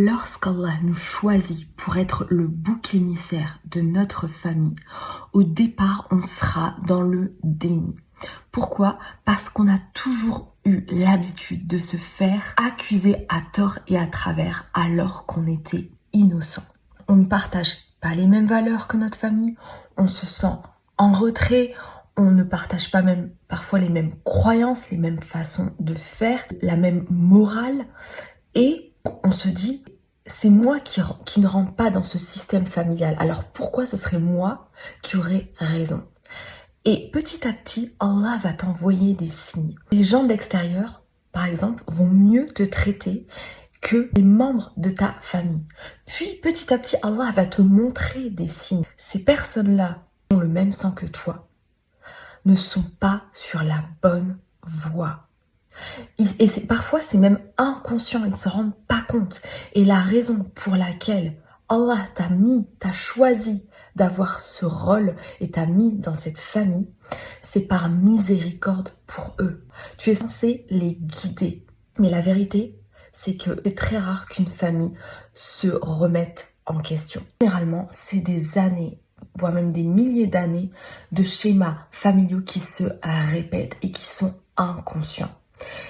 Lorsqu'Allah nous choisit pour être le bouc émissaire de notre famille, au départ, on sera dans le déni. Pourquoi? Parce qu'on a toujours eu l'habitude de se faire accuser à tort et à travers alors qu'on était innocent. On ne partage pas les mêmes valeurs que notre famille, on se sent en retrait, on ne partage pas même parfois les mêmes croyances, les mêmes façons de faire, la même morale, et on se dit c'est moi qui ne rentre pas dans ce système familial, alors pourquoi ce serait moi qui aurais raison? Et petit à petit, Allah va t'envoyer des signes. Les gens de l'extérieur, par exemple, vont mieux te traiter que les membres de ta famille. Puis petit à petit, Allah va te montrer des signes. Ces personnes-là qui ont le même sang que toi ne sont pas sur la bonne voie. Et parfois, c'est même inconscient, ils ne se rendent pas compte. Et la raison pour laquelle Allah t'a choisi d'avoir ce rôle et t'a mis dans cette famille, c'est par miséricorde pour eux. Tu es censé les guider. Mais la vérité, c'est que c'est très rare qu'une famille se remette en question. Généralement, c'est des années, voire même des milliers d'années de schémas familiaux qui se répètent et qui sont inconscients.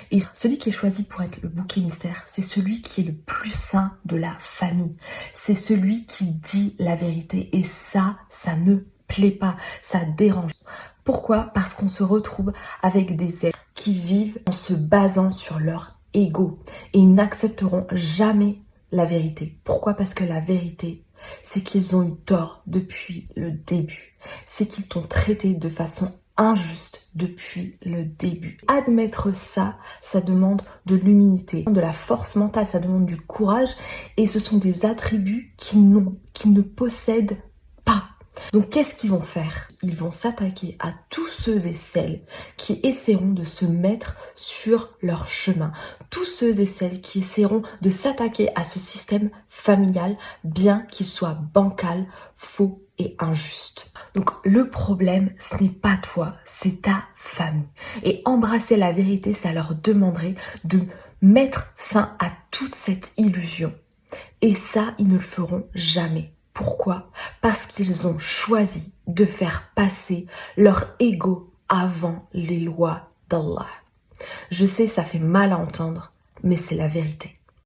Et celui qui est choisi pour être le bouc émissaire, c'est celui qui est le plus saint de la famille. C'est celui qui dit la vérité. Et ça ne plaît pas, ça dérange. Pourquoi? Parce qu'on se retrouve avec des êtres qui vivent en se basant sur leur ego. Et ils n'accepteront jamais la vérité. Pourquoi? Parce que la vérité, c'est qu'ils ont eu tort depuis le début. C'est qu'ils t'ont traité de façon injuste depuis le début. Admettre ça, ça demande de l'humilité, de la force mentale, ça demande du courage et ce sont des attributs qu'ils ne possèdent pas. Donc qu'est-ce qu'ils vont faire? Ils vont s'attaquer à tous ceux et celles qui essaieront de se mettre sur leur chemin. Tous ceux et celles qui essaieront de s'attaquer à ce système familial, bien qu'il soit bancal, faux et injuste. Donc le problème, ce n'est pas toi, c'est ta famille. Et embrasser la vérité, ça leur demanderait de mettre fin à toute cette illusion. Et ça, ils ne le feront jamais. Pourquoi? Parce qu'ils ont choisi de faire passer leur ego avant les lois d'Allah. Je sais, ça fait mal à entendre, mais c'est la vérité.